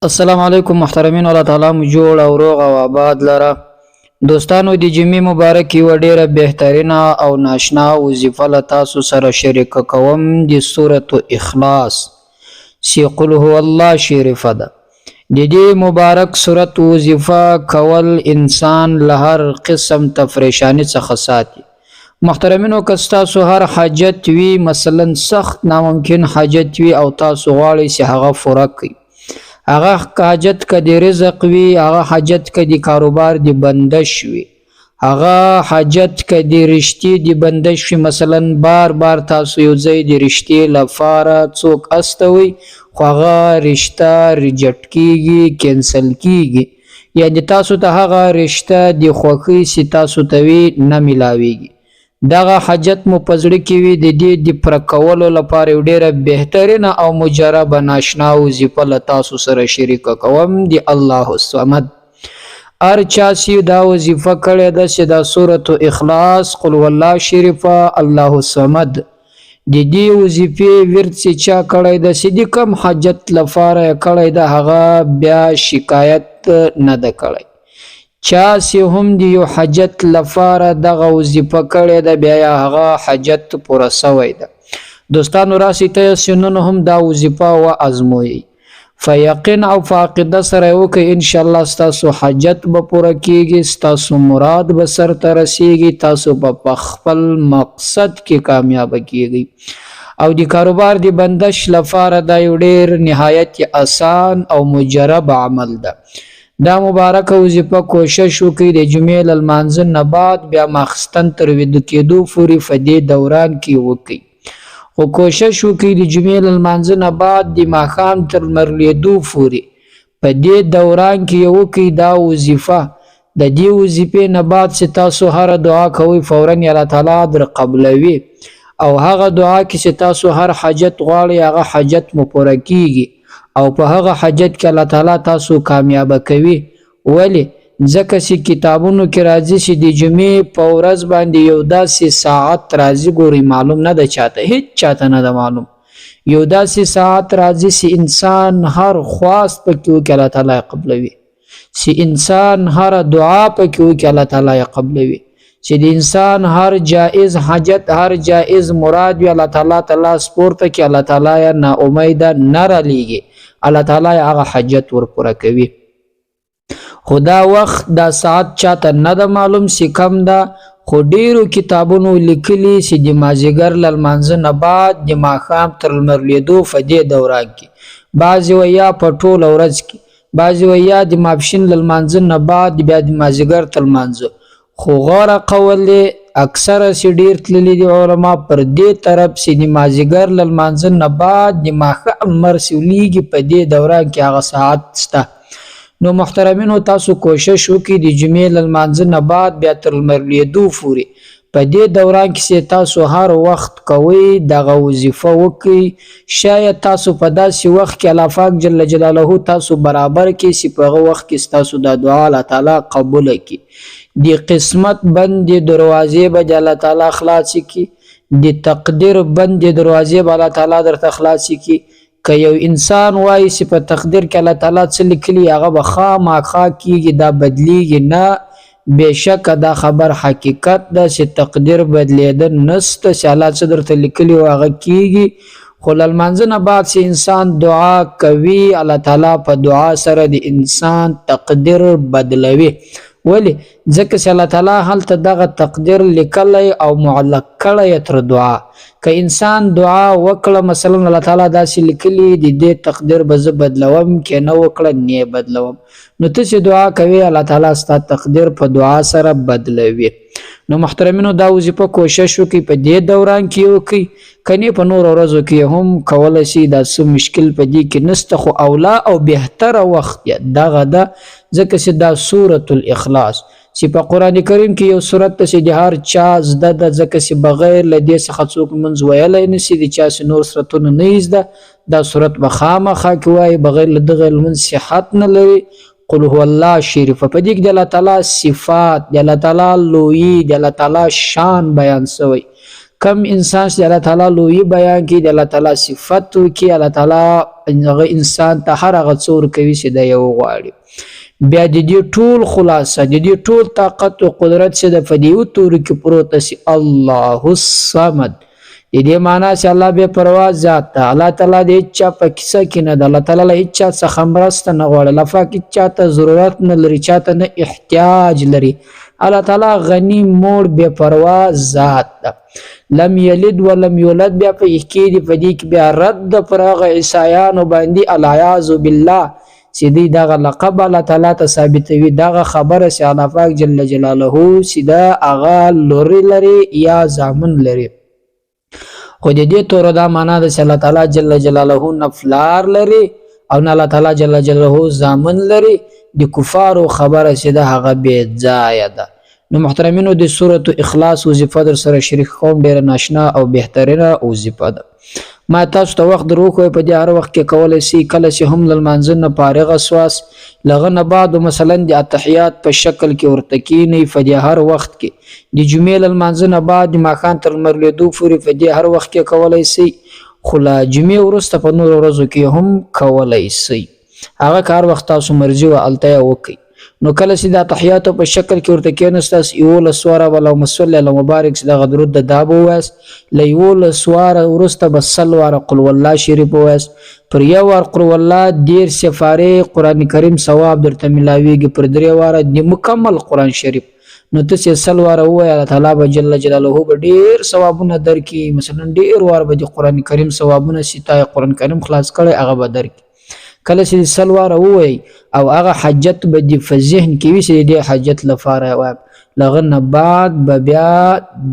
السلام علیکم محترمین، الله تعالی مو جوړ او روغ او آباد لره. دوستانو د جمعې مبارک یو ډیره بهترینه او ناشنا وظیفه له تاسو سره شریک کوم د سورة اخلاص سی قل هو الله شریفه ده. د دې مبارک سورت وظیفه کول انسان له هر قسم تفریشانی څخه ساتي. محترمینو که تاسو هر حاجت وي، مثلا سخت ناممکن حاجت وي او تاسو غواړئ چې هغه پوره کړئ، هغه حاجت که د رزق وي، هغه حاجت که د کاروبار د بندش وي، هغه حاجت که د رشتې د بندش وي، مثلا بار بار تاسو یو ځای د رشتې لپاره څوک استوي خو هغه رشته ریجکټ کیږي، کینسل کیږي، یعنی تاسو ته هغه رشته د خوښۍ چې تاسو ته وي نه میلاویږي. دغه حاجت مو په زړه کې وي، د دې د پوره کولو لپاره یو ډیره بهترینه او مجربه ناشنا وظیفه له تاسو سره شریکه کوم د الله الصمد. هر چا چې دا وظیفه کړې ده چې دا سورة اخلاص قل هو الله شریفه الله الصمد د دې وظیفې ورد چې چا کړی ده چې د کوم حاجت لپاره یې کړی ده، هغه بیا شکایت نه ده کړی. چا چې هم د یو حاجت لپاره دغه وظیفه کړې ده، بیا هغه حاجت پوره سوی ده. دوستانو راسئ تاسو نن هم دا وظیفه وازموئ، فیقین او فاقده سره وکئ، انشاءالله ستاسو حاجت به پوره کیږي، ستاسو مراد به سرته رسیږي، تاسو په خپل مقصد کې کامیابه کیږي. او د کاروبار د بندش لپاره دا یو ډیر نهایت آسان او مجرب عمل ده. دا مبارکه وظیفه کوشش وکړئ د جمعې له لمانځه نه بعد بیا ماخستن تر ویده کېدو پورې په دې دوران کې وکړئ. خو کوشش وکړئ د جمعې له لمانځه نه بعد د ماښام تر لمر لوېدو پورې په دې دوران کې یې وکړئ دا وظیفه. د دې وظیفې نه بعد چې تاسو هره دعا کوئ فورا یې الله تعالی در قبلوي، او هغه دعا کې چې تاسو هر حاجت غواړئ هغه حاجت مو پوره کیږي، او په هغه حاجت کې الله تعالی تاسو کامیابه کوي. ولی ځکه چې کتابونو کې راځي چې د جمعې په ورځ باندې یو داسې ساعت راځي، ګورئ معلوم نه ده چاته، هیڅ چاته نه ده معلوم، یو داسې ساعت راځي چې انسان هر خواست پکې وکړي الله تعالی قبلوي، چې انسان هر دعا پکې وکړي الله تعالی قبلوي، چې د انسان هر جائز حاجت هر جائز مراد وي الله تعالی ته لاس پورته کړي، الله تعالی یې نا امیده نه رالیږي، الله تعالی هغه حاجت ورپوره کوي. خو دا وخت دا ساعت چاته نه ده معلوم چې کم ده، خو ډیرو کتابونو لیکلي چې د مازدیګر له لمانځه نه بعد د ماښام تر لمر لوېدو په دې دوران کې، بعضې وایي یا په ټوله ورځ کې، بعضې وایي یا د ماپښین له لمانځه نه بعد بیا د مازدیګر تر لمانځه. خو غوره قول دی اکثره چې ډیر تللي دي علما پر دې طرف چې د مازدیګر له لمانځه نه بعد د ماښام لمر چې ولیږي په دې دوران کې هغه ساعت شته. نو محترمینو تاسو کوشش وکړئ د جمعې له لمانځه نه بعد بیا تر لمر لوېدو پورې په دې دوران کې چې تاسو هر وخت کوئ دغه وظیفه وکړئ. شاید تاسو په داسې وخت کې الله پاک جل جلاله تاسو برابر کړي چې په هغه وخت کې ستاسو دا دعا الله تعالی قبوله کړي، د قسمت بند دروازې به د الله تعالی خلاص کړي، د تقدیر بند دروازې به الله تعالی درته خلاص کړي. که یو انسان وایي چې په تقدیر کې الله تعالی څه لیکلي هغه به خامخا کیږي، دا بدلیږي نه، بېشکه دا خبر حقیقت ده چې تقدیر بدلیدن نسته، چې الله څه درته لیکلي و هغه کیږي. خو له لمانځه نه بعد چې انسان دعا کوي الله تعالی په دعا سره د انسان تقدیر بدلوي. ولی ځکه چې الله تعالی هلته دغه تقدیر لیکلی او معلق کړی تر دعا. که انسان دعا وکړه مثلا الله تعالی داسې لیکلی د دې تقدیر به زه بدلوم، که نه وکړه نه بدلوم، نو ته چې دعا کوي الله تعالی ستا تقدیر په دعا سره بدلوي. نو محترمینو دا وظیفه کوشش وکړئ په دې دوران کې وکړئ، کنې په نور ورځو کې هم کولی شي، دا څه مشکل په دې کې نسته، خو اولا او بهتره وخت دغه ده، ځکه چې دا سورة الاخلاص چې په قرآن کریم کې یو سورت ده چې د هر چا زده ده، ځکه چې بغیر له دې څخه څوک لمونځ ویلی نشي، د چا چې نور سورتونه نه یې زده دا سورت به خامخا کې وایي، بغیر له دغه لمونځ صحت نه لري. قل هو الله شریفه په دې کې د الله تعالی صفات، د الله تعالی لویي، د الله تعالی شان بیان شوی. کم انسان چې الله تعالی لوی بیان کړي د الله تعالی صفت وکړي الله تعالی هغه انسان ته هر هغه څور کوي چې د یو غواړي بیا د دې ټول خلاصه د دې ټول طاقت او قدرت چې د فدیو تور کې پروت سي الله الصمد د دې معنا چې الله بے پروا ذات ته الله تعالی د اچا په کیسه کې نه د الله تعالی له اچا څخه مرسته نه غواړي لفاق اچا ته ضرورت نه لري چاته نه احتیاج لري الله تعالی غنی موړ بے پروا ذات ده لم یلد ولم یولد بیا په کې دی په دې کې بیا رد پر هغه عیسایانو باندې الیاذ بالله چې دی دغه لقب الله تعالی ته ثابتوي دغه خبره چې الله پاک جل جلاله چې دا هغه لوري لري یا زامن لري خو د دې تور دا معنا ده چې الله تعالی جل جلاله نفلار لري او نه الله تعالی جل جلاله زامن لري د کفارو خبره چې دا هغه بے ځای ده نو محترمینو د سورۃ اخلاص وظیفه در سره شریک کوم ډیر ناشنا او بهترینه وظیفه ده ما تاسو ته وخت درو کوی په دې هر وخت کې کولای شي کله چې هم لمانځه نه فارغ اسواس لغه نه بعد مثلا د اتحیات په شکل کې ورته کینی په هر وخت کې د جمعې لمانځه نه بعد ما خان تر مرلیدو فوري په دې هر وخت کې کولای شي خو لا جمعې ورسته په نور ورځو کې هم کولای شي هغه کار وخت تاسو مرزي او التیا وکي نو کله چې د تحیات په شکل کې ورته کېنستاس یو لسواره ولا مسل الله مبارک چې د غدرود د دابو واس لیو لسواره ورسته بسلواره قل والله شریف واس پر یو ور قل والله دیر سفاره قران کریم ثواب درته ملاویږي پر درې واره د مکمل قران شریف نو ته سلواره وای الله تعالی جل جلاله به ډیر ثوابونه درکې مثلا ډیر وار به د قران کریم ثوابونه ستا قران کریم خلاص کړي هغه به درکې کله چې سلواره وای او هغه حاجت به د ذهن کې وي چې د حاجت لپاره وای لغه نه بعد به بیا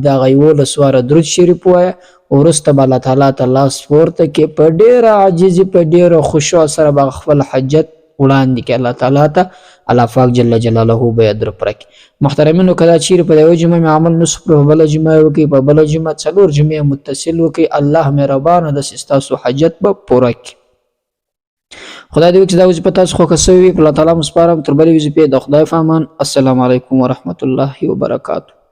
د غیول سواره درود شریف وای ورسته الله تعالی تعالی سپورته کې په ډیر عاجزي په ډیر خشوع سره به خپل حاجت وړاندې کې الله تعالی ته الله پاک جل جلاله به در پرک محترمینو کدا چیر په یو جمعه عمل نصف په بل جمعه وکي په بل جمعه څلور جمعه متصل وکي الله مهربان د سستاسو حاجت به پوره کړي خدای دې چې دا وځي پتا څو کوي په الله تعالی مسپارم تر بلې وځي په د خدای فامان السلام علیکم ورحمت الله وبرکاته